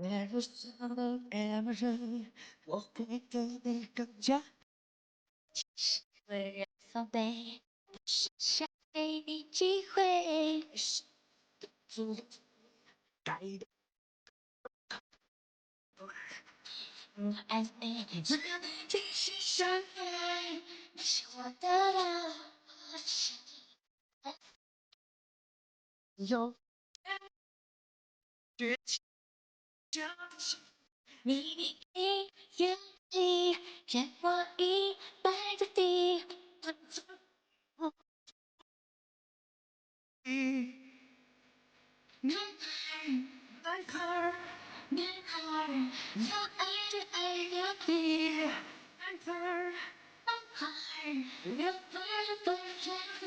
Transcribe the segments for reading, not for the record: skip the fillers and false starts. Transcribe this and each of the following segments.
Never saw ever 我会对你更加温柔防备，不是想给你机会，是做该的。爱你，只要你继续相爱，你是我的了，我是有绝情相信你一眼里，让我一败涂地。男孩，男孩，男孩，要爱就爱到底。男孩，男孩，要爱就爱到底。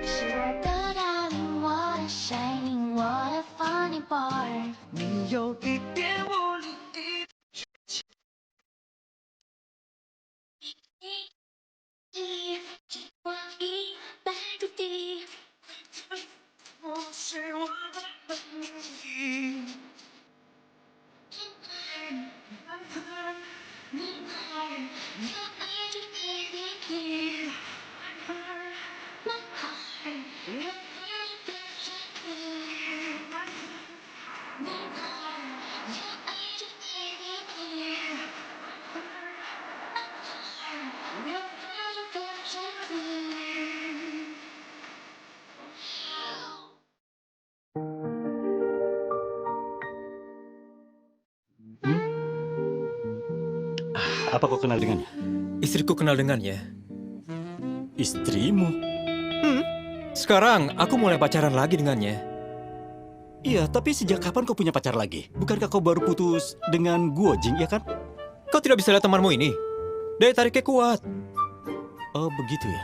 是我的大领，我的 shining，我的 funny boy。你有一点无理，让我一败涂地。我是我的本意。男孩，男孩，要爱就爱到底。男孩，男孩，要爱就爱到底。男孩，要爱就爱到底。男孩，要爱就爱到底。Apa kau kenal dengannya? Istriku kenal dengannya. Istrimu? Sekarang aku mulai pacaran lagi dengannya. Iya, tapi sejak kapan kau punya pacar lagi? Bukankah kau baru putus dengan Guo Jing, ya kan? Kau tidak bisa lihat temanmu ini? Daya tariknya kuat. Oh, begitu ya.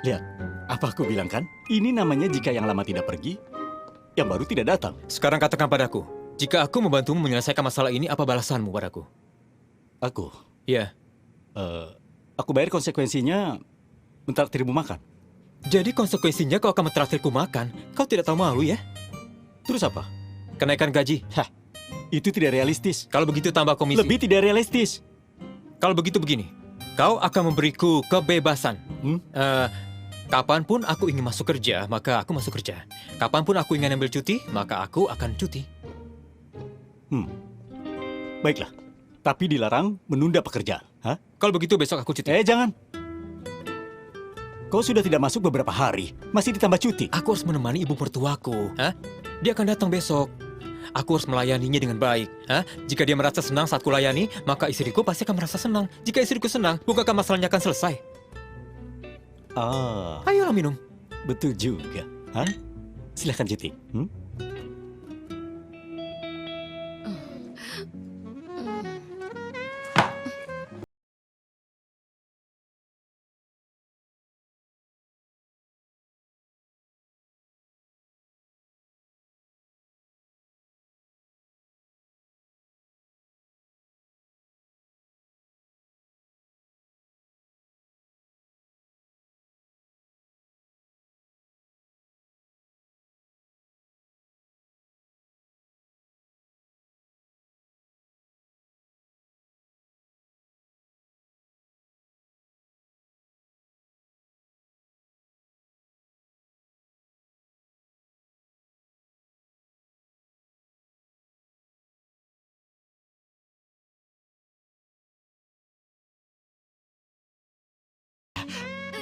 Lihat, apa aku bilang kan? Ini namanya jika yang lama tidak pergi, yang baru tidak datang. Sekarang katakan padaku, jika aku membantumu menyelesaikan masalah ini, apa balasanmu padaku? Aku, Ya, aku bayar konsekuensinya mentraktirmu makan. jadi konsekuensinya kau akan mentraktirku makan. Kau tidak tahu malu ya? Terus apa? Kenaikan gaji. Hah, itu tidak realistis. Kalau begitu tambah komisi. Lebih tidak realistis. Kalau begitu begini, kau akan memberiku kebebasan. Kapanpun aku ingin masuk kerja, maka aku masuk kerja. Kapanpun aku ingin ambil cuti, maka aku akan cuti. Baiklah, tapi dilarang menunda pekerjaan. Hah? Kalau begitu besok aku cuti. Jangan. Kau sudah tidak masuk beberapa hari, masih ditambah cuti. Aku harus menemani ibu mertuaku. Dia akan datang besok. Aku harus melayaninya dengan baik. Jika dia merasa senang saat kulayani, maka istriku pasti akan merasa senang. Jika istriku senang, bukankah masalahnya akan selesai? Ayolah minum. Betul juga. Silahkan cuti.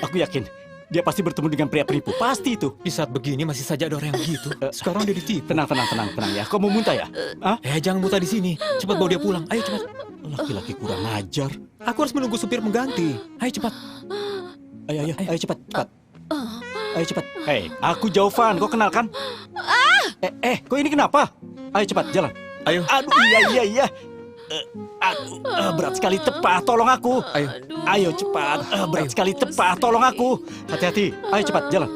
Aku yakin dia pasti bertemu dengan pria penipu. Pasti itu. Di saat begini masih saja ada orang yang begitu. Sekarang dia ditipu. Tenang ya. Kau mau muntah ya? Jangan muntah di sini. Cepat bawa dia pulang. Ayo cepat. Laki-laki kurang ajar. Aku harus menunggu supir mengganti. Ayo cepat. Ayo cepat. Ayo cepat. Hei, aku Jovan. Kau kenal kan? Kau ini kenapa? Ayo cepat, jalan. Ayo. Aduh, iya. Berat sekali tepat, tolong aku. Ayo cepat, berat sekali tepat, tolong aku. Hati-hati, ayo cepat, jalan.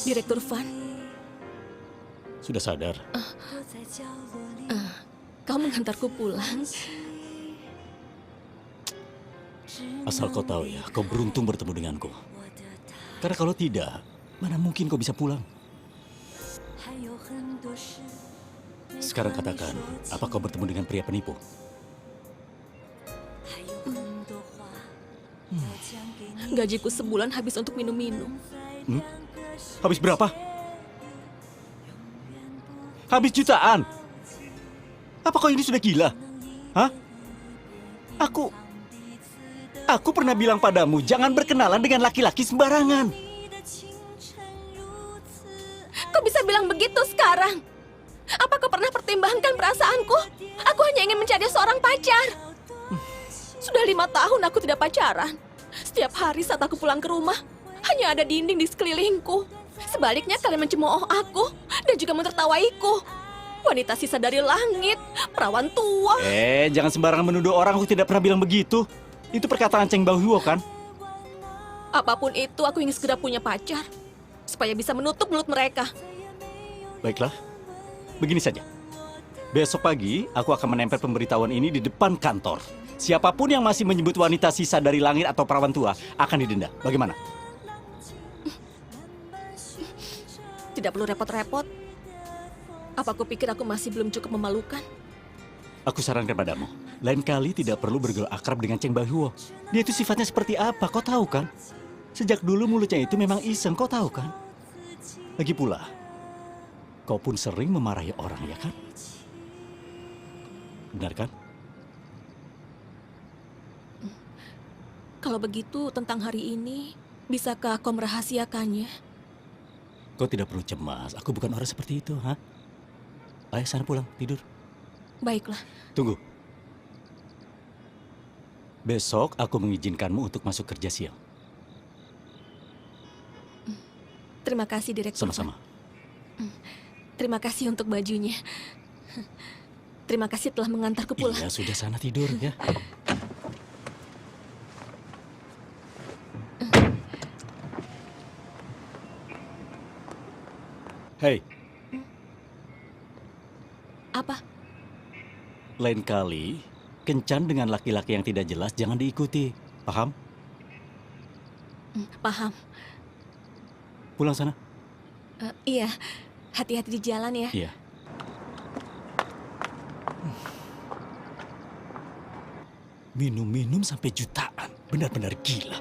Direktur Van, Sudah sadar? kau mengantarku pulang. Asal kau tahu ya, kau beruntung bertemu denganku. Karena kalau tidak, mana mungkin kau bisa pulang? Sekarang katakan, apa kau bertemu dengan pria penipu? Gajiku sebulan habis untuk minum-minum. Habis berapa? Habis jutaan? Apa kau ini sudah gila? Hah? Aku pernah bilang padamu, jangan berkenalan dengan laki-laki sembarangan. Kau bisa bilang begitu sekarang? Apa kau pernah pertimbangkan perasaanku? Aku hanya ingin mencari seorang pacar. Sudah 5 tahun aku tidak pacaran. Setiap hari saat aku pulang ke rumah, hanya ada dinding di sekelilingku. Sebaliknya kalian mencemooh aku dan juga menertawaiku. Wanita sisa dari langit, perawan tua. Jangan sembarangan menuduh orang, aku tidak pernah bilang begitu. Itu perkataan Cheng Baohuo kan? Apapun itu, aku ingin segera punya pacar. Supaya bisa menutup mulut mereka. Baiklah, begini saja. Besok pagi, aku akan menempel pemberitahuan ini di depan kantor. Siapapun yang masih menyebut wanita sisa dari langit atau perawan tua akan didenda. Bagaimana? Tidak perlu repot-repot. Apa kau pikir aku masih belum cukup memalukan? Aku sarankan padamu, lain kali tidak perlu bergaul akrab dengan Cheng Baohuo. Dia itu sifatnya seperti apa, kau tahu kan? Sejak dulu mulutnya itu memang iseng, kau tahu kan? Lagi pula, kau pun sering memarahi orang, ya kan? Benar kan? Kalau begitu, tentang hari ini, bisakah kau merahasiakannya? Kau tidak perlu cemas, aku bukan orang seperti itu, ha? Ayo sana pulang, tidur. Baiklah. Tunggu. Besok aku mengizinkanmu untuk masuk kerja siang. Terima kasih, Direktur. Sama-sama. Terima kasih untuk bajunya. Terima kasih telah mengantarku pulang. Iya, sudah sana tidur ya. Hei, Apa? lain kali kencan dengan laki-laki yang tidak jelas jangan diikuti. Paham? Paham. Pulang sana. Iya, hati-hati di jalan ya. Iya. Minum-minum sampai jutaan. Benar-benar gila.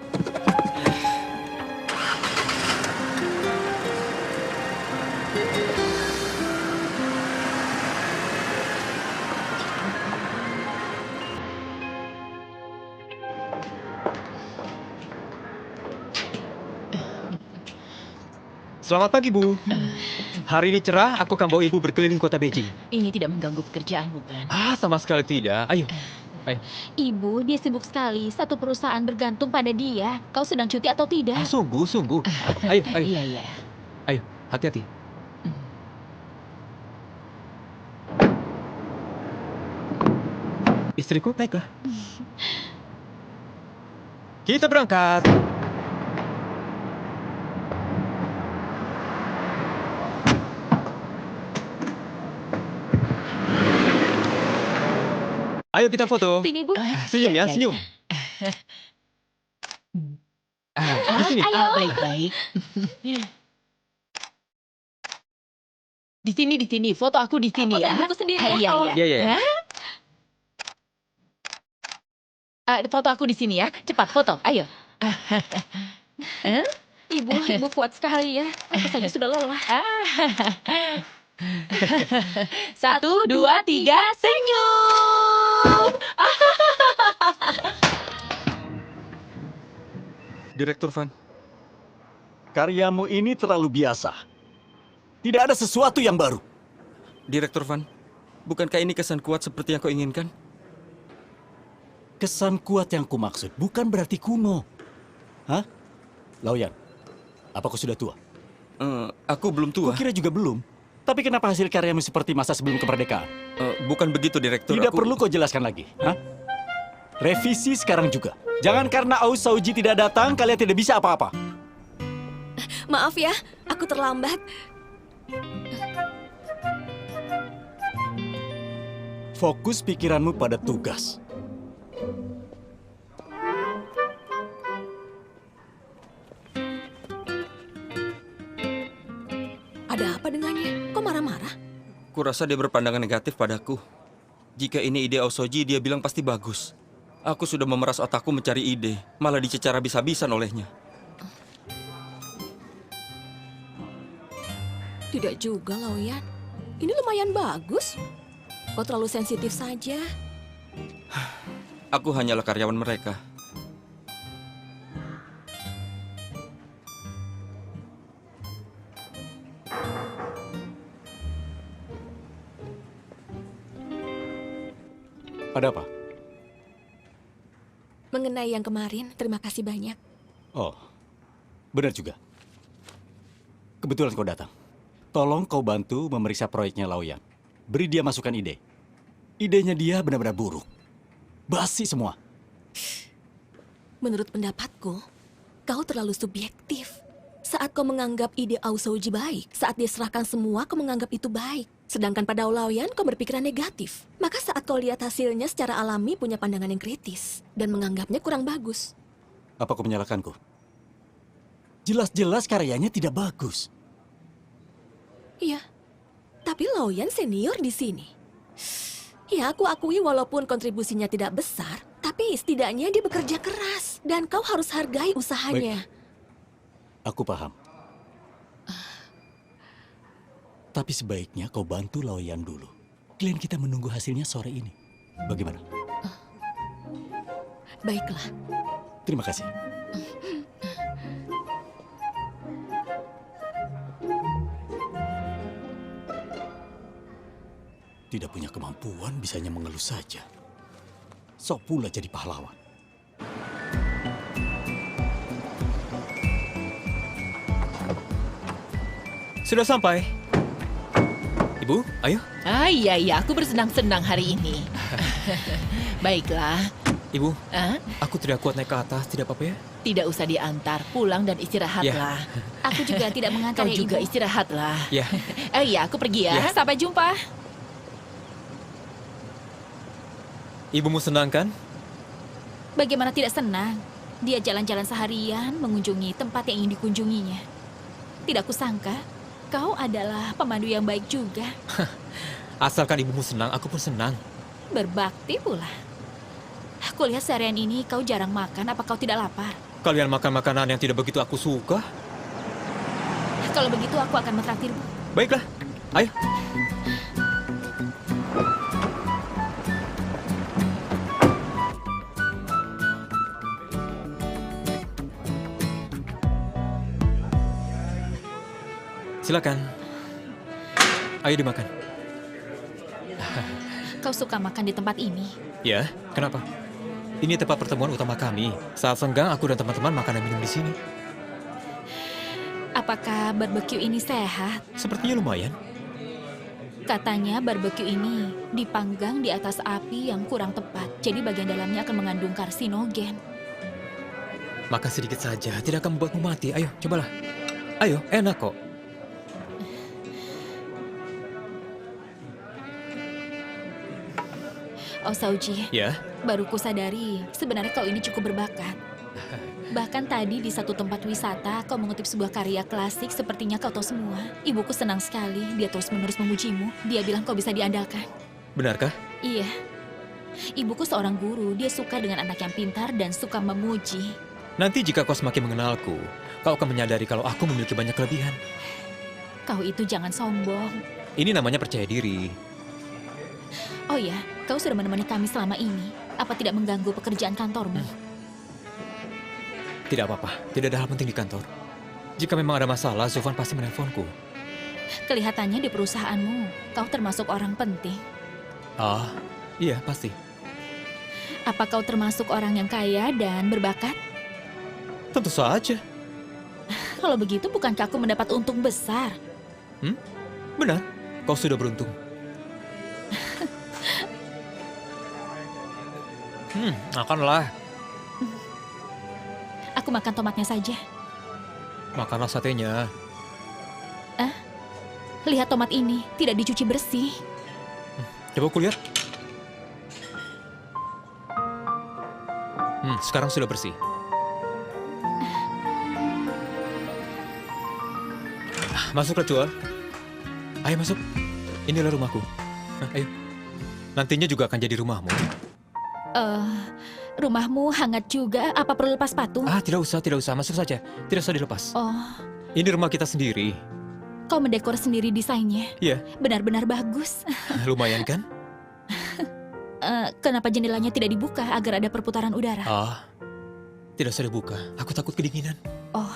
Selamat pagi, Bu. Hari ini cerah, aku akan bawa Ibu berkeliling kota Beijing. Ini tidak mengganggu pekerjaan, bukan? Sama sekali tidak. Ayo. Ibu, dia sibuk sekali. Satu perusahaan bergantung pada dia. Kau sedang cuti atau tidak? Sungguh, sungguh. Ayo, ayo. Iya. Ayo, hati-hati. Istriku, baiklah. Kita berangkat. Ayo kita foto. Sini, Bu. Senyum ya, senyum. Di sini. Ayo. Baik-baik. Di sini. Foto aku di sini ya. Aku sendiri. Iya. Iya. Foto aku di sini ya. Cepat foto. Ayo. Ibu kuat sekali ya. Aku saja sudah lelah. 1, 2, 3, senyum. Direktur Van. Karyamu ini terlalu biasa. Tidak ada sesuatu yang baru. Direktur Van, bukankah ini kesan kuat seperti yang kau inginkan? Kesan kuat yang kumaksud bukan berarti kuno. Hah? Laoyan, apa kau sudah tua? Aku belum tua. Kukira juga belum. Tapi kenapa hasil karyamu seperti masa sebelum kemerdekaan? Bukan begitu, Direktur. Tidak perlu kau jelaskan lagi. Hah? Revisi sekarang juga. Jangan karena Aus Sauji tidak datang, kalian tidak bisa apa-apa. Maaf ya, aku terlambat. Fokus pikiranmu pada tugas. Ada apa dengannya? Kok marah-marah? Kurasa dia berpandangan negatif padaku. Jika ini ide Aosoji, dia bilang pasti bagus. Aku sudah memeras otakku mencari ide, malah dicecar habis-habisan olehnya. Tidak juga, Laoyan. Ini lumayan bagus. Kau terlalu sensitif saja. Aku hanyalah karyawan mereka. Ada apa? Mengenai yang kemarin, terima kasih banyak. Oh, benar juga. Kebetulan kau datang. Tolong kau bantu memeriksa proyeknya Laoyan. Beri dia masukan ide. Idenya dia benar-benar buruk. Basi semua. Menurut pendapatku, kau terlalu subjektif. Saat kau menganggap ide Aosoji baik, saat dia serahkan semua, kau menganggap itu baik. Sedangkan pada Laoyan, kau berpikiran negatif. Maka saat kau lihat hasilnya secara alami punya pandangan yang kritis dan menganggapnya kurang bagus. Apa kau menyalahkanku? Jelas-jelas karyanya tidak bagus. Iya, tapi Laoyan senior di sini. Ya, aku akui walaupun kontribusinya tidak besar, tapi setidaknya dia bekerja keras. Dan kau harus hargai usahanya. Aku paham. Tapi sebaiknya kau bantu Laoyan dulu. Klien kita menunggu hasilnya sore ini. Bagaimana? Baiklah. Terima kasih. Tidak punya kemampuan, bisanya mengeluh saja. Sok pula jadi pahlawan. Sudah sampai. Ibu, ayo. Iya, aku bersenang-senang hari ini. Baiklah, Ibu, ah, aku tidak kuat naik ke atas, tidak apa-apa ya? tidak usah diantar, pulang dan istirahatlah. Aku juga tidak mengantar Kau ya, juga Ibu. istirahatlah. Ya, Iya, aku pergi ya. Ya. Sampai jumpa. ibumu senang kan? Bagaimana tidak senang? Dia jalan-jalan seharian mengunjungi tempat yang ingin dikunjunginya. Tidak kusangka, kau adalah pemandu yang baik juga. Asalkan ibumu senang, aku pun senang. Berbakti pula. Aku lihat seharian ini kau jarang makan, apa kau tidak lapar? Kalian makan makanan yang tidak begitu aku suka? Kalau begitu aku akan mentraktirmu. Baiklah, ayo. Silakan. Ayo dimakan. Kau suka makan di tempat ini? Ya, kenapa? Ini tempat pertemuan utama kami. Saat senggang, aku dan teman-teman makan dan minum di sini. Apakah barbecue ini sehat? Sepertinya lumayan. Katanya barbecue ini dipanggang di atas api yang kurang tepat. Jadi bagian dalamnya akan mengandung karsinogen. Makan sedikit saja, tidak akan membuatmu mati. Ayo, cobalah. Ayo, enak kok. Oh Sauji, Ya, baru kusadari sebenarnya kau ini cukup berbakat. Bahkan tadi di satu tempat wisata kau mengutip sebuah karya klasik sepertinya kau tahu semua. Ibuku senang sekali, dia terus-menerus memujimu. Dia bilang kau bisa diandalkan. benarkah? Iya. Ibuku seorang guru, dia suka dengan anak yang pintar dan suka memuji. Nanti jika kau semakin mengenalku, kau akan menyadari kalau aku memiliki banyak kelebihan. Kau itu jangan sombong. Ini namanya percaya diri. Oh ya, kau sudah menemani kami selama ini. Apa tidak mengganggu pekerjaan kantormu? Tidak apa-apa, tidak ada hal penting di kantor. Jika memang ada masalah, Zofan pasti menelponku. Kelihatannya di perusahaanmu, kau termasuk orang penting. Ah, iya pasti. Apa kau termasuk orang yang kaya dan berbakat? Tentu saja. Kalau begitu, bukankah aku mendapat untung besar? Benar, kau sudah beruntung. Makanlah. Aku makan tomatnya saja. Makanlah satenya. Lihat tomat ini, tidak dicuci bersih. Coba aku lihat. Sekarang sudah bersih. Masuklah, Cuar. Ayo masuk. Inilah rumahku. Ayo. Nantinya juga akan jadi rumahmu. Rumahmu hangat juga, apa perlu lepas patung? Tidak usah. Masuk saja. Tidak usah dilepas. Oh, Ini rumah kita sendiri. kau mendekor sendiri desainnya. Iya, Benar-benar bagus. lumayan kan? Kenapa jendelanya tidak dibuka agar ada perputaran udara? Tidak usah dibuka. Aku takut kedinginan. Oh,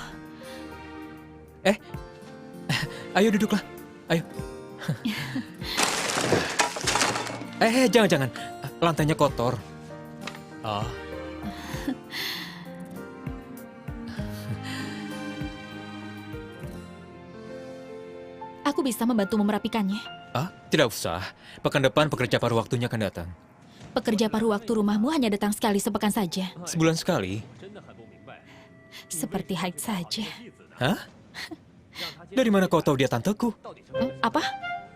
Ayo duduklah. Ayo. Jangan. Lantainya kotor. aku bisa membantu merapikannya. Tidak usah. Pekan depan pekerja paruh waktunya akan datang. Pekerja paruh waktu rumahmu hanya datang sekali sepekan saja. Sebulan sekali. Seperti Hyde saja. Hah? Dari mana kau tahu dia tanteku? Apa?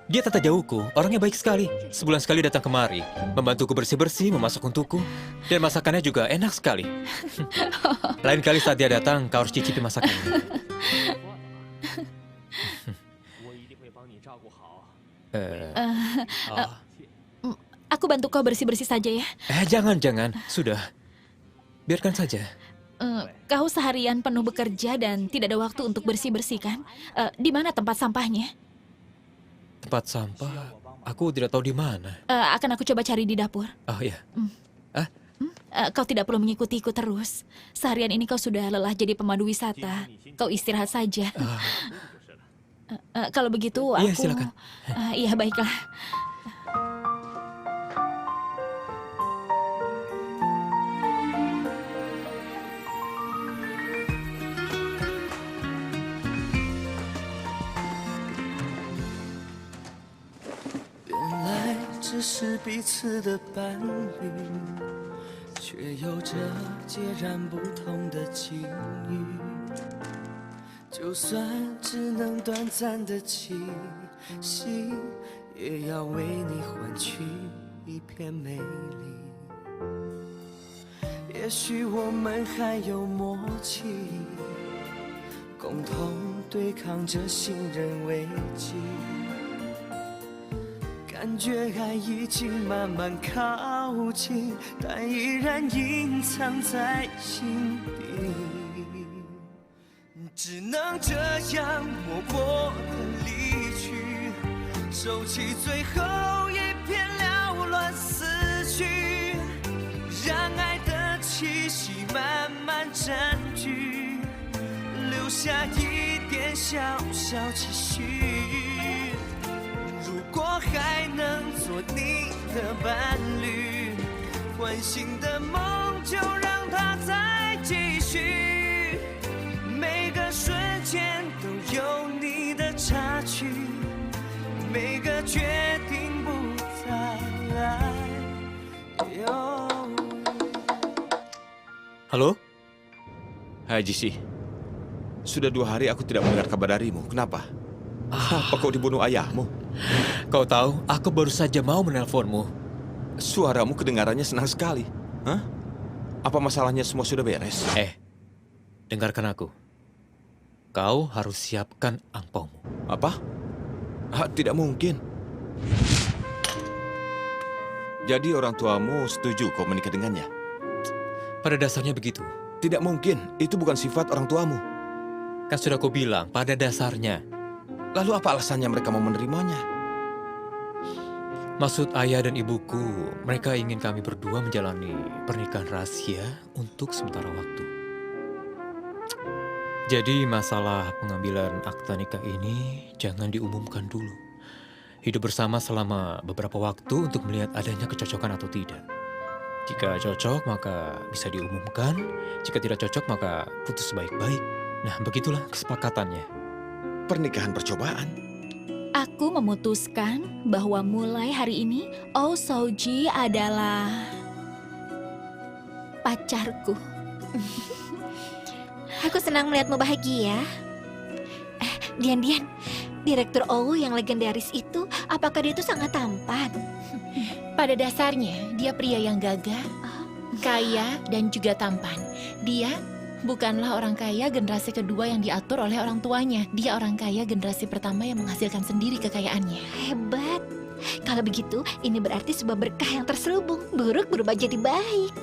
Dia tata jauhku, orangnya baik sekali. Sebulan sekali datang kemari, membantuku bersih-bersih, memasak untukku. Dan masakannya juga enak sekali. Lain kali saat dia datang, kau harus cicipi masakannya. Aku bantu kau bersih-bersih saja ya. Jangan. Sudah. Biarkan saja. Kau seharian penuh bekerja dan tidak ada waktu untuk bersih-bersih kan? Di mana tempat sampahnya? Tempat sampah, aku tidak tahu di mana. Akan aku coba cari di dapur. Oh iya. Kau tidak perlu mengikutiku terus. Seharian ini kau sudah lelah jadi pemandu wisata. Kau istirahat saja. Kalau begitu aku... Iya, silakan. Iya, baiklah.只是彼此的伴侣，却有着截然不同的境遇。就算只能短暂的栖息，也要为你换取一片美丽。也许我们还有默契，共同对抗着信任危机。感觉爱已经慢慢靠近，但依然隐藏在心底。只能这样默默地离去，收起最后一片缭乱思绪，让爱的气息慢慢占据，留下一点小小期许。如果还能做你的伴侣，唤醒的梦就让它再继续。每个瞬间都有你的插曲，每个决定不再犹豫。Halo? Hai Jisi, sudah 2 hari aku tidak mendengar kabar darimu. Kenapa? Kenapa kau dibunuh ayahmu? Kau tahu, aku baru saja mau menelponmu. Suaramu kedengarannya senang sekali. Hah? Apa masalahnya semua sudah beres? Dengarkan aku. Kau harus siapkan angpaumu. Apa? Tidak mungkin. Jadi orang tuamu setuju kau menikah dengannya? Pada dasarnya begitu. Tidak mungkin, itu bukan sifat orang tuamu. Kan sudah aku bilang, pada dasarnya. Lalu apa alasannya mereka mau menerimanya? Maksud ayah dan ibuku, mereka ingin kami berdua menjalani pernikahan rahasia untuk sementara waktu. Jadi masalah pengambilan akta nikah ini jangan diumumkan dulu. Hidup bersama selama beberapa waktu untuk melihat adanya kecocokan atau tidak. Jika cocok maka bisa diumumkan, jika tidak cocok maka putus baik-baik. Nah begitulah kesepakatannya. Pernikahan percobaan. Aku memutuskan bahwa mulai hari ini Oh Soji adalah pacarku. Aku senang melihatmu bahagia. Dian, Direktur OWU yang legendaris itu, apakah dia itu sangat tampan? Pada dasarnya, dia pria yang gagah, kaya, dan juga tampan. Dia bukanlah orang kaya generasi kedua yang diatur oleh orang tuanya. Dia orang kaya generasi pertama yang menghasilkan sendiri kekayaannya. Hebat. Kalau begitu, ini berarti sebuah berkah yang terselubung. Buruk berubah jadi baik.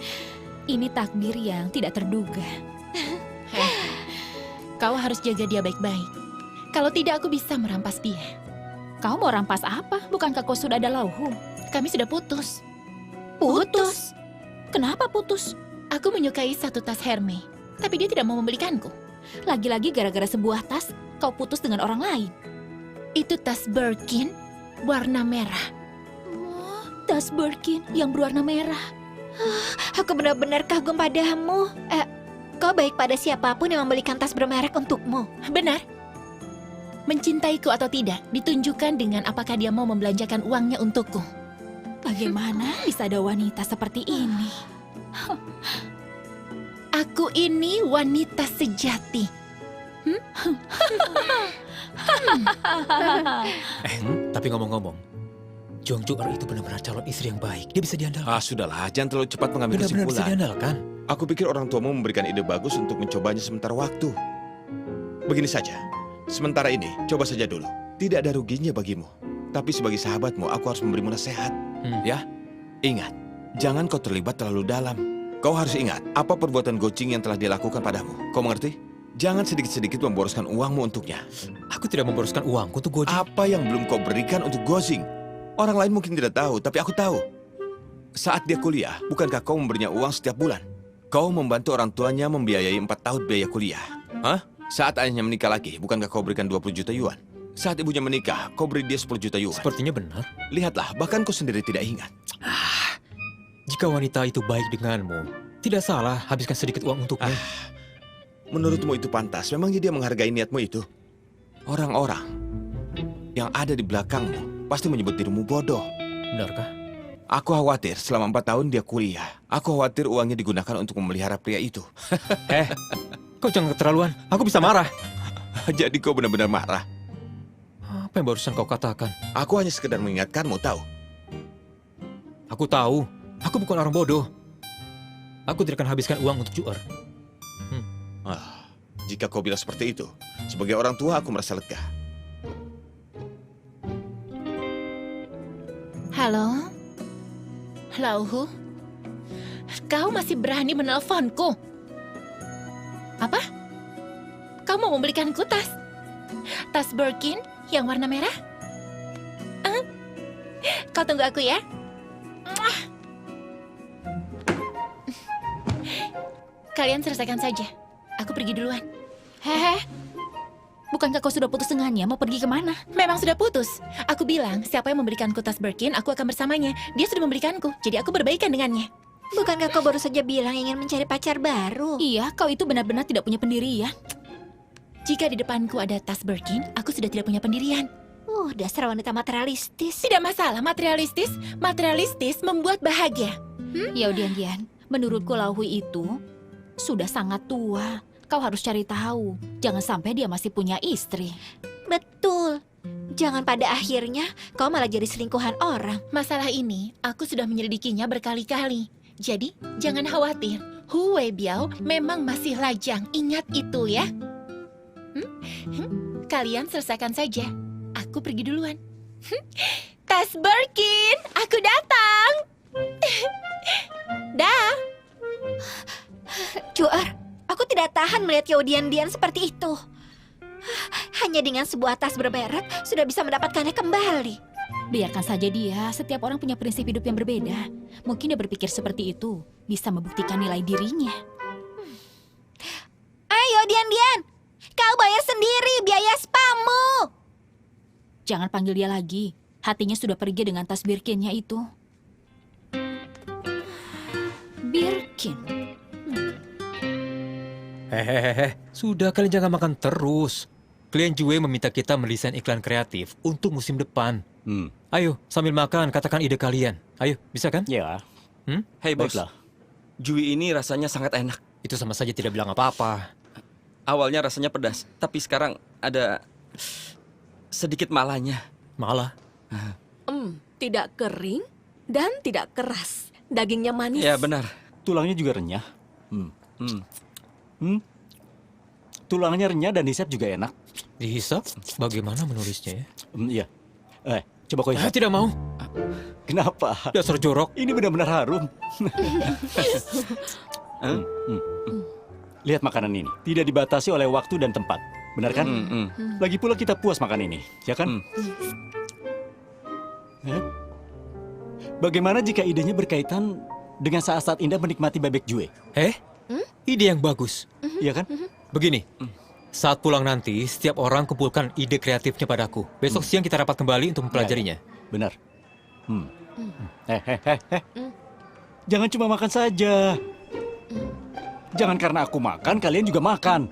Ini takdir yang tidak terduga. Kau harus jaga dia baik-baik. Kalau tidak, aku bisa merampas dia. Kau mau rampas apa? Bukankah kau sudah ada Lauhu? Kami sudah putus. Putus? Kenapa putus? Aku menyukai satu tas Hermes, tapi dia tidak mau membelikanku. Lagi-lagi gara-gara sebuah tas, kau putus dengan orang lain. Itu tas Birkin warna merah. Tas Birkin yang berwarna merah. Aku benar-benar kagum padamu. Kau baik pada siapapun yang membelikan tas bermerek untukmu. Benar. Mencintaiku atau tidak ditunjukkan dengan apakah dia mau membelanjakan uangnya untukku. Bagaimana bisa ada wanita seperti ini? Aku ini wanita sejati. Tapi ngomong-ngomong, Jong Ju-er itu benar-benar calon istri yang baik. Dia bisa diandalkan. Sudahlah, jangan terlalu cepat mengambil Benar-benar bisa kesimpulan. diandalkan. Aku pikir orang tuamu memberikan ide bagus untuk mencobanya sementara waktu. Begini saja, sementara ini coba saja dulu. Tidak ada ruginya bagimu. Tapi sebagai sahabatmu, aku harus memberimu nasihat. Ya, ingat, jangan kau terlibat terlalu dalam. Kau harus ingat apa perbuatan Gocing yang telah dia lakukan padamu. Kau mengerti? Jangan sedikit-sedikit memboroskan uangmu untuknya. Aku tidak memboroskan uangku untuk Gojing. Apa yang belum kau berikan untuk Gocing? Orang lain mungkin tidak tahu, tapi aku tahu. Saat dia kuliah, bukankah kau memberinya uang setiap bulan? Kau membantu orang tuanya membiayai 4 tahun biaya kuliah. Hah? Saat ayahnya menikah lagi, bukankah kau berikan 20 juta yuan? Saat ibunya menikah, kau beri dia 10 juta yuan. Sepertinya benar. Lihatlah, bahkan kau sendiri tidak ingat. Jika wanita itu baik denganmu, tidak salah habiskan sedikit uang untuknya. Menurutmu itu pantas? Memangnya dia menghargai niatmu itu? Orang-orang yang ada di belakangmu pasti menyebut dirimu bodoh. Benarkah? Aku khawatir selama 4 tahun dia kuliah. Aku khawatir uangnya digunakan untuk memelihara pria itu. Kau jangan keterlaluan. Aku bisa marah. Jadi kau benar-benar marah? Apa yang barusan kau katakan? Aku hanya sekedar mengingatkanmu, tahu? Aku tahu. Aku bukan orang bodoh. Aku tidak akan habiskan uang untuk Ju-er. Jika kau bilang seperti itu, sebagai orang tua aku merasa lega. Halo? Lauhu? Kau masih berani menelponku? Apa? Kau mau membelikanku tas? Tas Birkin yang warna merah? Kau tunggu aku ya. Kalian selesaikan saja. Aku pergi duluan. Hehe. Bukankah kau sudah putus dengannya? Mau pergi kemana? Memang sudah putus. Aku bilang, siapa yang memberikanku tas Birkin, aku akan bersamanya. Dia sudah memberikanku, jadi aku berbaikan dengannya. Bukankah kau baru saja bilang ingin mencari pacar baru? Iya, kau itu benar-benar tidak punya pendirian. Jika di depanku ada tas Birkin, aku sudah tidak punya pendirian. Dasar wanita materialistis. Tidak masalah, materialistis. Materialistis membuat bahagia. Ya, Dian. Menurutku Lauhui itu sudah sangat tua. Kau harus cari tahu. Jangan sampai dia masih punya istri. Betul. Jangan pada akhirnya kau malah jadi selingkuhan orang. Masalah ini, aku sudah menyelidikinya berkali-kali. Jadi, jangan khawatir. Hu Weibiao memang masih lajang. Ingat itu ya. Kalian selesaikan saja. Aku pergi duluan. Tas Birkin, aku datang. Dah. Ju-er, aku tidak tahan melihat kau Dian seperti itu. Hanya dengan sebuah tas bermerek sudah bisa mendapatkannya kembali. Biarkan saja dia. Setiap orang punya prinsip hidup yang berbeda. Mungkin dia berpikir seperti itu bisa membuktikan nilai dirinya. Ayo Dian, kau bayar sendiri biaya spamu. Jangan panggil dia lagi. Hatinya sudah pergi dengan tas Birkinnya itu. Birkin. Hehehe, sudah kalian jangan makan terus. Klien Jue meminta kita mendesain iklan kreatif untuk musim depan. Ayo, sambil makan, katakan ide kalian. Ayo, bisa kan? Ya, Hei bos, baiklah. Jui ini rasanya sangat enak. Itu sama saja tidak bilang apa-apa. Awalnya rasanya pedas, tapi sekarang ada sedikit malanya. Malah. Tidak kering dan tidak keras. Dagingnya manis. Ya benar. Tulangnya juga renyah. Hmm. Tulangnya renyah dan dihisap juga enak. Dihisap? Bagaimana menulisnya ya? Iya. Coba kau hisap. Tidak mau. Kenapa? Dasar jorok. Ini benar-benar harum. Lihat makanan ini. Tidak dibatasi oleh waktu dan tempat. Benar kan? Lagi pula kita puas makan ini, ya kan? Bagaimana jika idenya berkaitan dengan saat-saat indah menikmati bebek jue? Ide yang bagus. Iya kan? Begini, saat pulang nanti, setiap orang kumpulkan ide kreatifnya padaku. Besok siang kita rapat kembali untuk mempelajarinya. Benar. Jangan cuma makan saja. Jangan karena aku makan, kalian juga makan.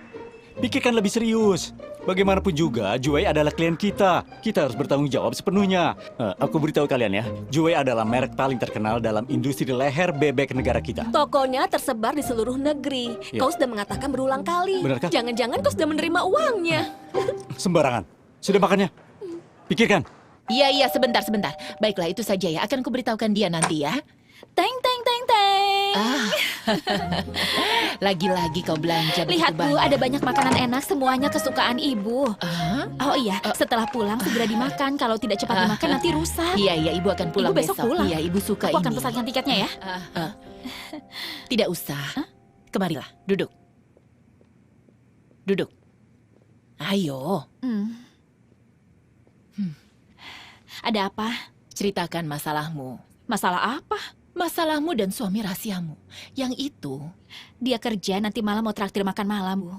Pikirkan lebih serius. Bagaimanapun juga, Jue adalah klien kita. Kita harus bertanggung jawab sepenuhnya. Aku beritahu kalian ya, Jue adalah merek paling terkenal dalam industri leher bebek negara kita. Tokonya tersebar di seluruh negeri. Ya. Kau sudah mengatakan berulang kali. Benarkah? Jangan-jangan kau sudah menerima uangnya. Sembarangan. Sudah makannya? Pikirkan. Iya, sebentar. Baiklah, itu saja ya. Akan kuberitahukan dia nanti ya. Teng, teng, teng, teng. Lagi-lagi kau belanja begitu Lihat Bu, banyak. ada banyak makanan enak semuanya kesukaan Ibu. Oh iya, setelah pulang segera dimakan. Kalau tidak cepat dimakan nanti rusak. Iya, Ibu akan pulang Ibu besok pulang. Iya, Ibu suka Aku ini. akan pesankan tiketnya ya. Tidak usah. Kemarilah, duduk. Duduk. Ayo, Ada apa? ceritakan masalahmu. Masalah apa? Masalahmu dan suami rahasiamu. Yang itu, Dia kerja nanti malam mau traktir makan malam, Bu.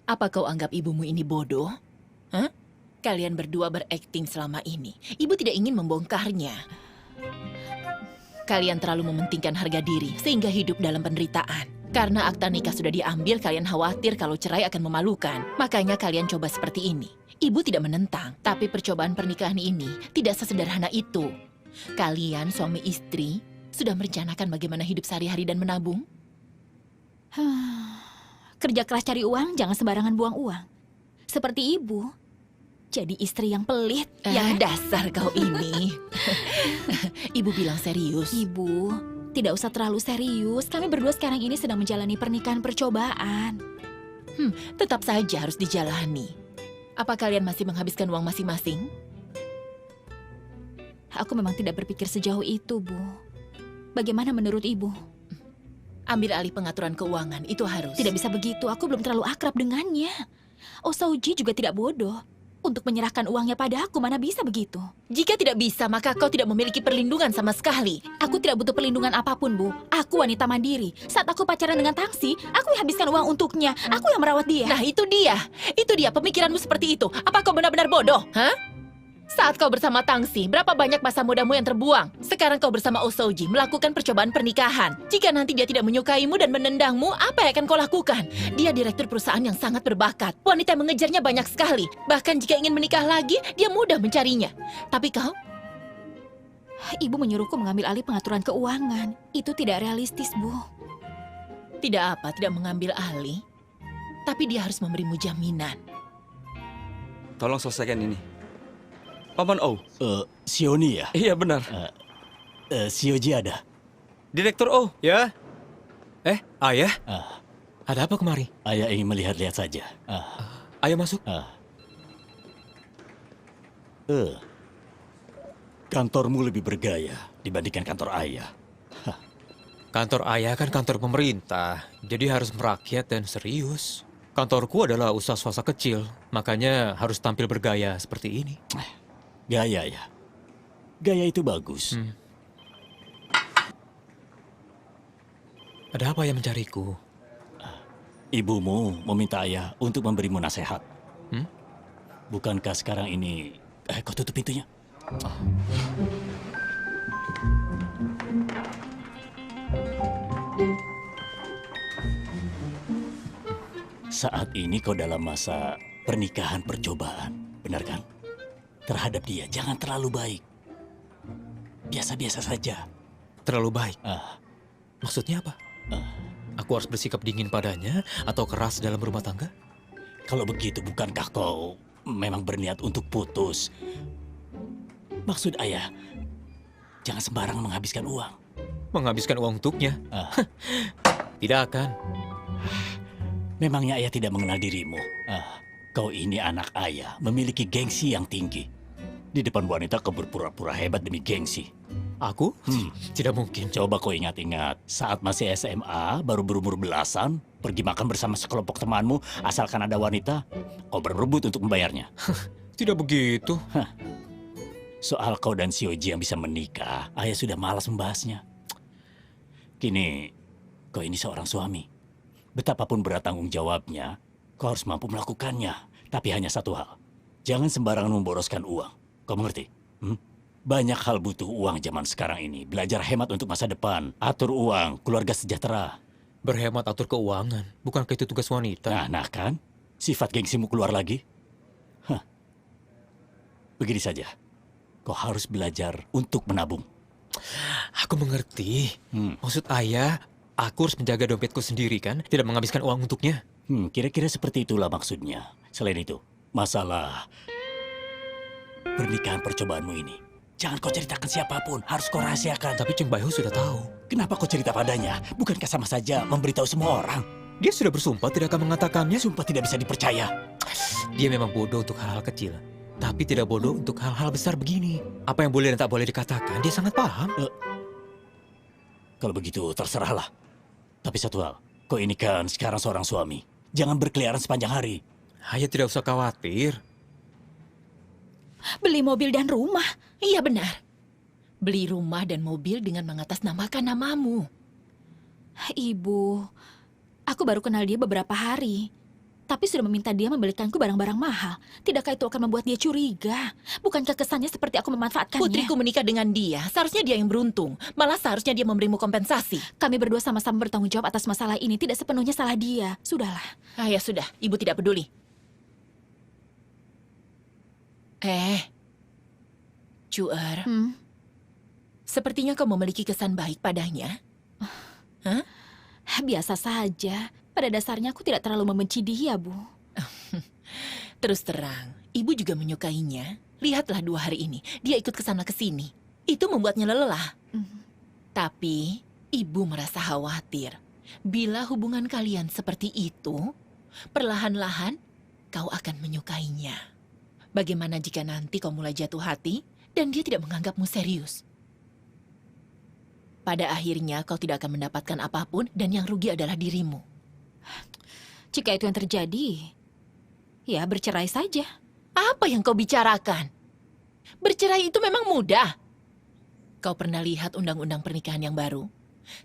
apa kau anggap ibumu ini bodoh? Hah? Kalian berdua berakting selama ini. Ibu tidak ingin membongkarnya. Kalian terlalu mementingkan harga diri sehingga hidup dalam penderitaan. Karena akta nikah sudah diambil, kalian khawatir kalau cerai akan memalukan. Makanya kalian coba seperti ini. Ibu tidak menentang, tapi percobaan pernikahan ini tidak sesederhana itu. Kalian suami istri sudah merencanakan bagaimana hidup sehari-hari dan menabung? Kerja keras cari uang, jangan sembarangan buang uang. Seperti Ibu. Jadi istri yang pelit. Ya kan? Dasar kau ini. Ibu bilang serius. Ibu, tidak usah terlalu serius. Kami berdua sekarang ini sedang menjalani pernikahan percobaan. Tetap saja harus dijalani. Apa kalian masih menghabiskan uang masing-masing? Aku memang tidak berpikir sejauh itu, Bu. Bagaimana menurut Ibu? Ambil alih pengaturan keuangan, itu harus. Tidak bisa begitu, aku belum terlalu akrab dengannya. Osauji juga tidak bodoh. Untuk menyerahkan uangnya pada aku, mana bisa begitu? Jika tidak bisa, maka kau tidak memiliki perlindungan sama sekali. Aku tidak butuh perlindungan apapun, Bu. Aku wanita mandiri. Saat aku pacaran dengan Tangsi, aku yang habiskan uang untuknya. Aku yang merawat dia. Nah, itu dia pemikiranmu seperti itu. Apa kau benar-benar bodoh? Hah? Saat kau bersama Tangsi, berapa banyak masa mudamu yang terbuang? Sekarang kau bersama Osauji melakukan percobaan pernikahan. Jika nanti dia tidak menyukaimu dan menendangmu, apa yang akan kau lakukan? Dia direktur perusahaan yang sangat berbakat. Wanita yang mengejarnya banyak sekali. Bahkan jika ingin menikah lagi, dia mudah mencarinya. Tapi kau? Ibu menyuruhku mengambil alih pengaturan keuangan. Itu tidak realistis, Bu. Tidak mengambil alih. Tapi dia harus memberimu jaminan. Tolong selesaikan ini. Paman O. Sioni ya? Iya benar. Sioji ada. Direktur O. Ya? Ayah? Ah, Ada apa kemari? ayah ingin melihat-lihat saja. Ayo masuk. Kantormu lebih bergaya dibandingkan kantor ayah. Kantor ayah kan kantor pemerintah, jadi harus merakyat dan serius. Kantorku adalah usaha swasta kecil, makanya harus tampil bergaya seperti ini. Gaya ya. Gaya itu bagus. Ada apa yang mencariku? Ibumu meminta ayah untuk memberimu nasihat. Bukankah sekarang ini... kau tutup pintunya. Saat ini kau dalam masa pernikahan percobaan, benar kan? Terhadap dia, jangan terlalu baik. Biasa-biasa saja. Terlalu baik. Maksudnya apa? Aku harus bersikap dingin padanya atau keras dalam rumah tangga? Kalau begitu, bukankah kau memang berniat untuk putus? Maksud ayah, jangan sembarang menghabiskan uang. Menghabiskan uang untuknya? Ah. Tidak akan. Memangnya ayah tidak mengenal dirimu? Kau ini anak ayah, memiliki gengsi yang tinggi. Di depan wanita kau berpura-pura hebat demi gengsi. Aku? Tidak mungkin. Coba kau ingat-ingat, saat masih SMA, baru berumur belasan, pergi makan bersama sekelompok temanmu, asalkan ada wanita, kau berebut untuk membayarnya. Tidak begitu. Soal kau dan Sioji yang bisa menikah, ayah sudah malas membahasnya. Kini, kau ini seorang suami. Betapapun berat tanggung jawabnya, kau harus mampu melakukannya. Tapi hanya satu hal, jangan sembarangan memboroskan uang. Kau mengerti? Banyak hal butuh uang zaman sekarang ini. Belajar hemat untuk masa depan, atur uang, keluarga sejahtera. Berhemat atur keuangan, bukankah itu tugas wanita? Nah kan, sifat gengsimu keluar lagi. Begini saja, kau harus belajar untuk menabung. Aku mengerti. Maksud ayah, aku harus menjaga dompetku sendiri kan? Tidak menghabiskan uang untuknya. Kira-kira seperti itulah maksudnya. Selain itu, masalah pernikahan percobaanmu ini, jangan kau ceritakan siapapun, harus kau rahasiakan. Tapi Cheng Baihu sudah tahu. Kenapa kau cerita padanya? Bukankah sama saja memberitahu semua orang? Dia sudah bersumpah tidak akan mengatakannya. Sumpah tidak bisa dipercaya. Dia memang bodoh untuk hal-hal kecil. Tapi tidak bodoh untuk hal-hal besar begini. Apa yang boleh dan tak boleh dikatakan, dia sangat paham. Kalau begitu, terserahlah. Tapi satu hal, kau ini kan sekarang seorang suami. Jangan berkeliaran sepanjang hari. Ayah tidak usah khawatir. Beli mobil dan rumah. Iya benar. Beli rumah dan mobil dengan mengatasnamakan namamu. Ibu, aku baru kenal dia beberapa hari. Tapi sudah meminta dia membelikanku barang-barang mahal. Tidakkah itu akan membuat dia curiga? Bukankah kesannya seperti aku memanfaatkannya? Putriku menikah dengan dia, seharusnya dia yang beruntung. Malah seharusnya dia memberimu kompensasi. Kami berdua sama-sama bertanggung jawab atas masalah ini. Tidak sepenuhnya salah dia. Sudahlah. Ya sudah, ibu tidak peduli. Cuer, sepertinya kau memiliki kesan baik padanya. Hah? Biasa saja. Pada dasarnya aku tidak terlalu membenci dia, Bu. Terus terang, ibu juga menyukainya. Lihatlah 2 hari ini, dia ikut kesana kesini. Itu membuatnya lelah. Tapi, ibu merasa khawatir. Bila hubungan kalian seperti itu, perlahan-lahan kau akan menyukainya. Bagaimana jika nanti kau mulai jatuh hati dan dia tidak menganggapmu serius? Pada akhirnya kau tidak akan mendapatkan apapun dan yang rugi adalah dirimu. Jika itu yang terjadi, ya bercerai saja. Apa yang kau bicarakan? Bercerai itu memang mudah. Kau pernah lihat undang-undang pernikahan yang baru?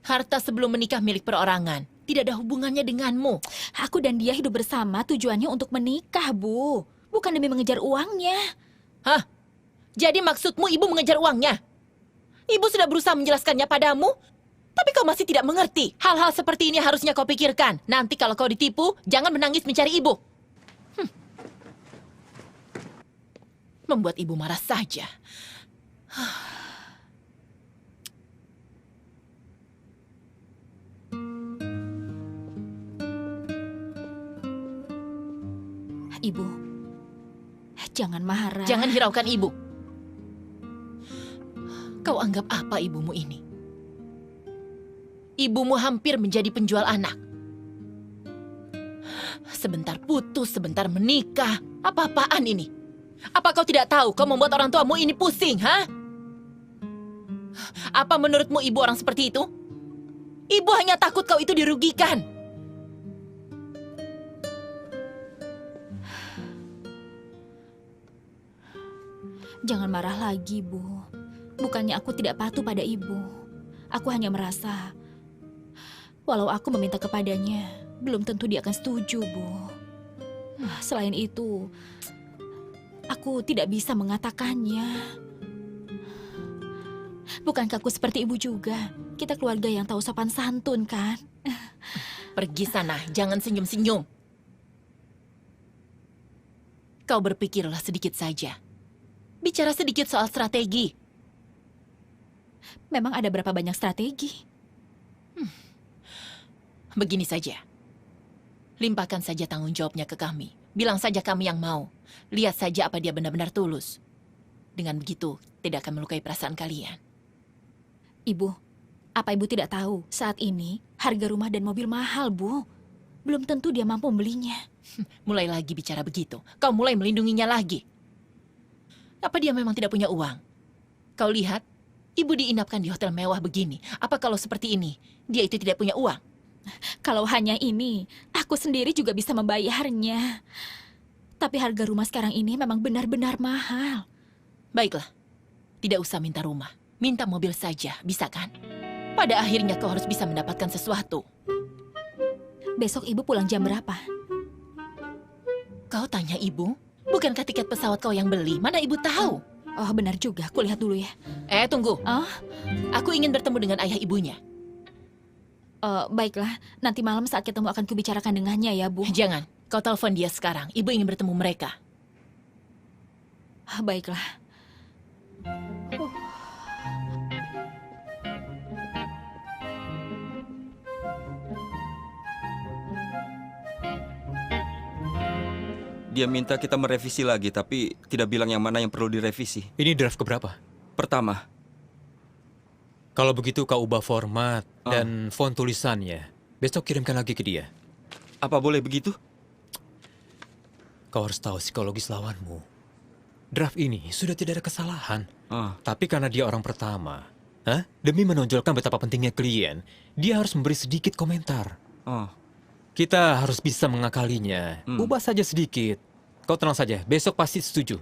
Harta sebelum menikah milik perorangan. Tidak ada hubungannya denganmu. Aku dan dia hidup bersama tujuannya untuk menikah, Bu. Bukan demi mengejar uangnya. Hah? Jadi maksudmu ibu mengejar uangnya? Ibu sudah berusaha menjelaskannya padamu, tapi kau masih tidak mengerti. Hal-hal seperti ini harusnya kau pikirkan. Nanti kalau kau ditipu, jangan menangis mencari ibu. Membuat ibu marah saja. Ibu, jangan marah. Jangan hiraukan ibu. Kau anggap apa ibumu ini? Ibumu hampir menjadi penjual anak. Sebentar putus, sebentar menikah. Apa-apaan ini? Apa kau tidak tahu kau membuat orang tuamu ini pusing, ha? Apa menurutmu ibu orang seperti itu? Ibu hanya takut kau itu dirugikan. Jangan marah lagi, Bu. Bukannya aku tidak patuh pada ibu. Aku hanya merasa, walau aku meminta kepadanya, belum tentu dia akan setuju, Bu. Selain itu, aku tidak bisa mengatakannya. Bukankah aku seperti ibu juga? Kita keluarga yang tahu sopan santun, kan? Pergi sana, jangan senyum-senyum. Kau berpikirlah sedikit saja. Bicara sedikit soal strategi. Memang ada berapa banyak strategi? Begini saja. Limpahkan saja tanggung jawabnya ke kami. Bilang saja kamu yang mau. Lihat saja apa dia benar-benar tulus. Dengan begitu, tidak akan melukai perasaan kalian. Ibu, apa ibu tidak tahu saat ini harga rumah dan mobil mahal, Bu? Belum tentu dia mampu membelinya. Mulai lagi bicara begitu. Kau mulai melindunginya lagi. Apa dia memang tidak punya uang? Kau lihat, ibu diinapkan di hotel mewah begini. Apa kalau seperti ini, dia itu tidak punya uang? Kalau hanya ini, aku sendiri juga bisa membayarnya. Tapi harga rumah sekarang ini memang benar-benar mahal. Baiklah, tidak usah minta rumah. Minta mobil saja, bisa kan? Pada akhirnya kau harus bisa mendapatkan sesuatu. Besok ibu pulang jam berapa? Kau tanya ibu? Bukankah tiket pesawat kau yang beli? Mana ibu tahu? Oh, benar juga. Aku lihat dulu ya. Tunggu. Oh, Aku ingin bertemu dengan ayah ibunya. baiklah. Nanti malam saat ketemu akan kubicarakan dengannya ya, Bu. Jangan. Kau telepon dia sekarang. Ibu ingin bertemu mereka. Baiklah. Dia minta kita merevisi lagi, tapi tidak bilang yang mana yang perlu direvisi. Ini draft keberapa? Pertama, Kalau begitu kau ubah format dan font tulisannya. Besok kirimkan lagi ke dia. apa boleh begitu? Kau harus tahu psikologis lawanmu. Draft ini sudah tidak ada kesalahan. Ah, Tapi karena dia orang pertama, demi menonjolkan betapa pentingnya klien, dia harus memberi sedikit komentar. ah. Kita harus bisa mengakalinya. Ubah saja sedikit. Kau tenang saja, besok pasti setuju.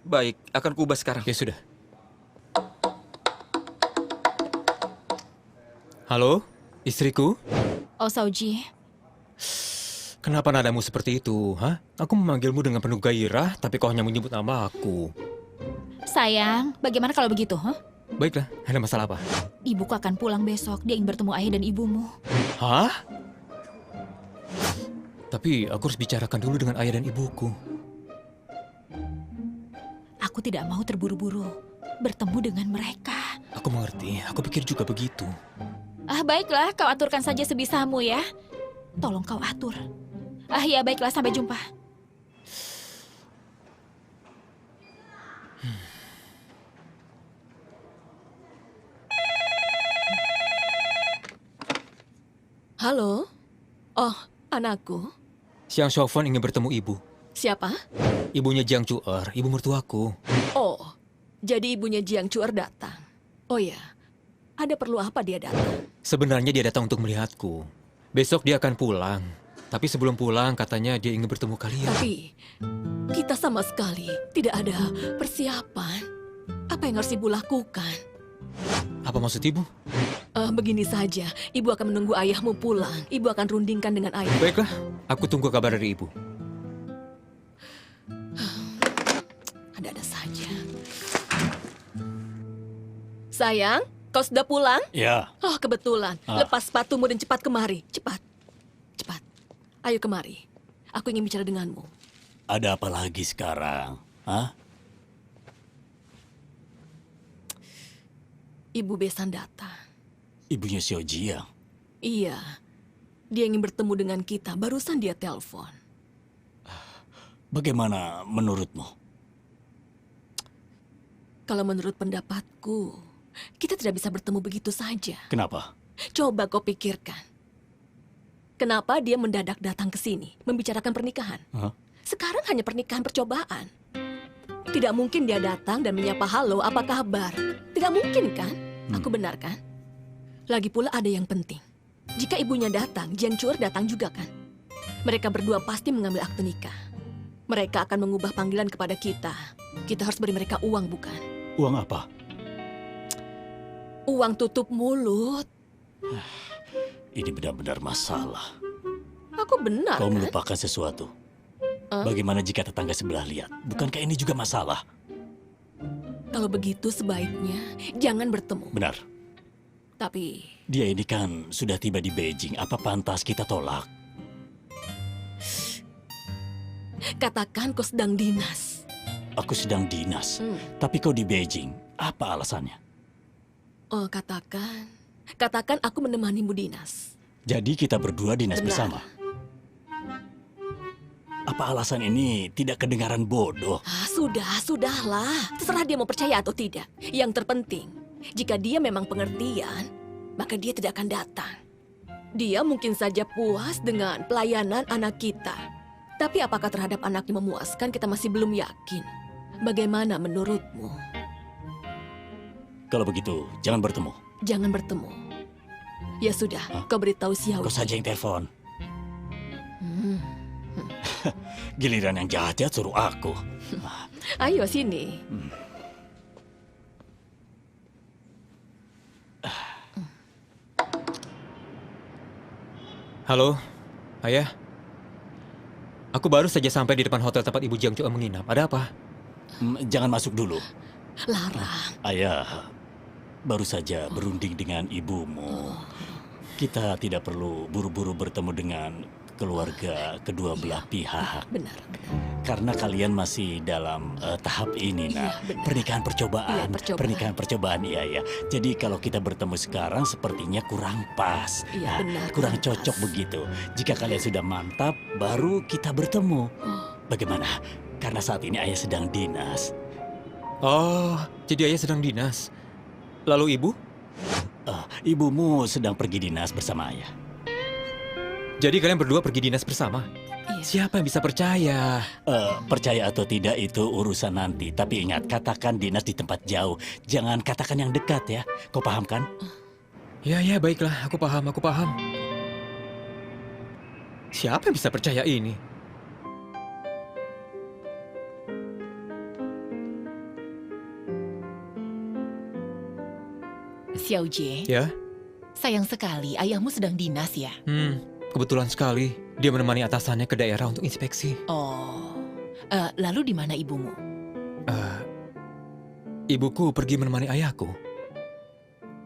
Baik, akan kuubah sekarang. Ya sudah. Halo, istriku? Oh, Sauji. Kenapa nadamu seperti itu, Aku memanggilmu dengan penuh gairah, tapi kau hanya menyebut nama aku. Sayang, bagaimana kalau begitu, Baiklah, ada masalah apa? Ibuku akan pulang besok. Dia ingin bertemu ayah dan ibumu. Hah? Tapi aku harus bicarakan dulu dengan ayah dan ibuku. Aku tidak mau terburu-buru bertemu dengan mereka. Aku mengerti, aku pikir juga begitu. Baiklah, kau aturkan saja sebisamu ya. Tolong kau atur. Ya baiklah, sampai jumpa. Halo? Oh, anakku. Siang Chauvin ingin bertemu ibu. Siapa? Ibunya Jiang Chuer, ibu mertuaku. Oh, jadi ibunya Jiang Chuer datang. Oh ya, ada perlu apa dia datang? Sebenarnya dia datang untuk melihatku. Besok dia akan pulang. Tapi sebelum pulang katanya dia ingin bertemu kalian. Tapi, kita sama sekali tidak ada persiapan. Apa yang harus ibu lakukan? Apa maksud ibu? Begini saja, ibu akan menunggu ayahmu pulang. Ibu akan rundingkan dengan ayah. Baiklah, aku tunggu kabar dari ibu. Ada-ada saja. Sayang, kau sudah pulang? Ya, Oh, kebetulan. Lepas sepatumu dan cepat kemari. Cepat. Cepat. Ayo kemari. Aku ingin bicara denganmu. ada apa lagi sekarang? Ibu Besan datang. Ibunya Xiao Jiang. Iya. Dia ingin bertemu dengan kita. Barusan dia telepon. Bagaimana menurutmu? Kalau menurut pendapatku, kita tidak bisa bertemu begitu saja. Kenapa? Coba kau pikirkan. Kenapa dia mendadak datang ke sini, membicarakan pernikahan? Sekarang hanya pernikahan percobaan. Tidak mungkin dia datang dan menyapa halo, apa kabar? Tidak mungkin kan? Aku benar kan? Lagi pula ada yang penting. Jika ibunya datang, Jiang Chuer datang juga kan? Mereka berdua pasti mengambil akte nikah. Mereka akan mengubah panggilan kepada kita. Kita harus beri mereka uang, bukan? Uang apa? Uang tutup mulut. Ini benar-benar masalah. Aku benar Kau kan? melupakan sesuatu. Bagaimana jika tetangga sebelah lihat? Bukankah ini juga masalah? Kalau begitu sebaiknya jangan bertemu. Benar. Tapi Dia ini kan sudah tiba di Beijing. Apa pantas kita tolak? katakan kau sedang dinas. Aku sedang dinas. Tapi kau di Beijing. Apa alasannya? Oh, katakan aku menemanimu dinas. Jadi kita berdua dinas Benar. bersama. Apa alasan ini tidak kedengaran bodoh? Sudahlah. Terserah dia mau percaya atau tidak. Yang terpenting, jika dia memang pengertian, maka dia tidak akan datang. Dia mungkin saja puas dengan pelayanan anak kita. Tapi apakah terhadap anaknya memuaskan, kita masih belum yakin. Bagaimana menurutmu? Kalau begitu, jangan bertemu. Jangan bertemu. Ya sudah, kau beritahu Xiao. Kau saja yang telepon. Giliran yang jahat suruh aku. Ayo sini. Halo, Ayah. Aku baru saja sampai di depan hotel tempat Ibu Jiang Chua menginap. Ada apa? Jangan masuk dulu. Larang. Ayah baru saja berunding dengan ibumu. Kita tidak perlu buru-buru bertemu dengan keluarga kedua belah pihak. Benar. Karena kalian masih dalam tahap ini, nah. benar. Pernikahan percobaan. Percobaan. Pernikahan percobaan, iya. Jadi kalau kita bertemu sekarang sepertinya kurang pas. Iya, benar, Kurang kurang cocok pas. begitu. Jika kalian sudah mantap, baru kita bertemu. Bagaimana? Karena saat ini ayah sedang dinas. Oh, jadi Ayah sedang dinas. Lalu Ibu? Ibumu sedang pergi dinas bersama ayah. Jadi kalian berdua pergi dinas bersama? Iya. Siapa yang bisa percaya? Percaya atau tidak itu urusan nanti. Tapi ingat, katakan dinas di tempat jauh. Jangan katakan yang dekat ya. Kau paham kan? Ya, baiklah. Aku paham. Siapa yang bisa percaya ini? Xiao Jie, Ya? sayang sekali ayahmu sedang dinas ya. Kebetulan sekali. Dia menemani atasannya ke daerah untuk inspeksi. Oh, lalu di mana ibumu? Ibuku pergi menemani ayahku.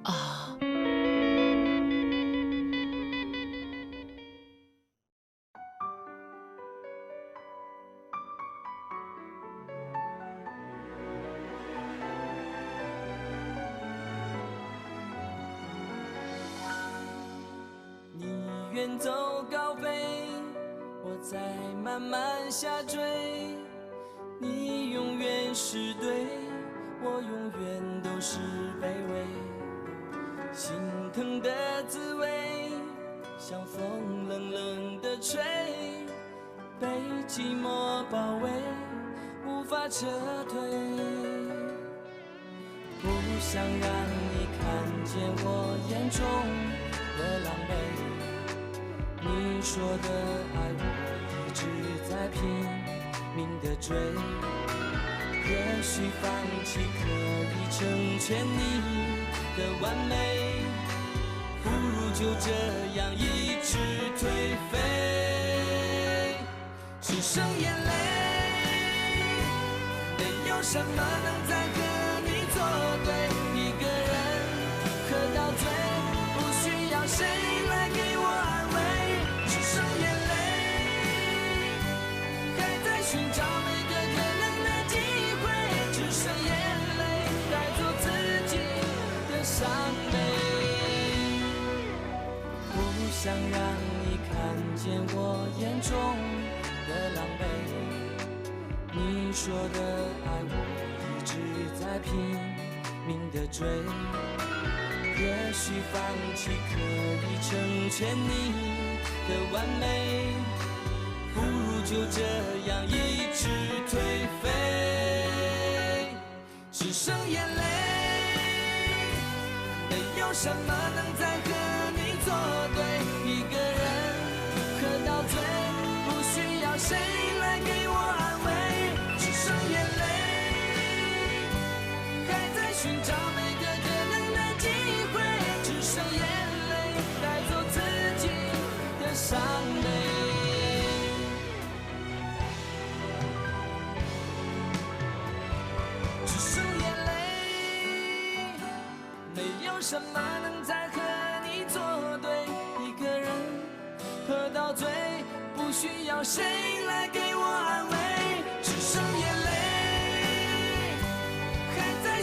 Oh,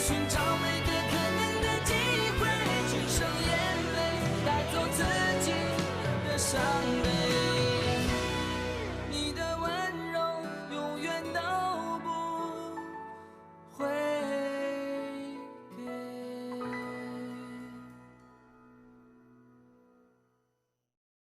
寻找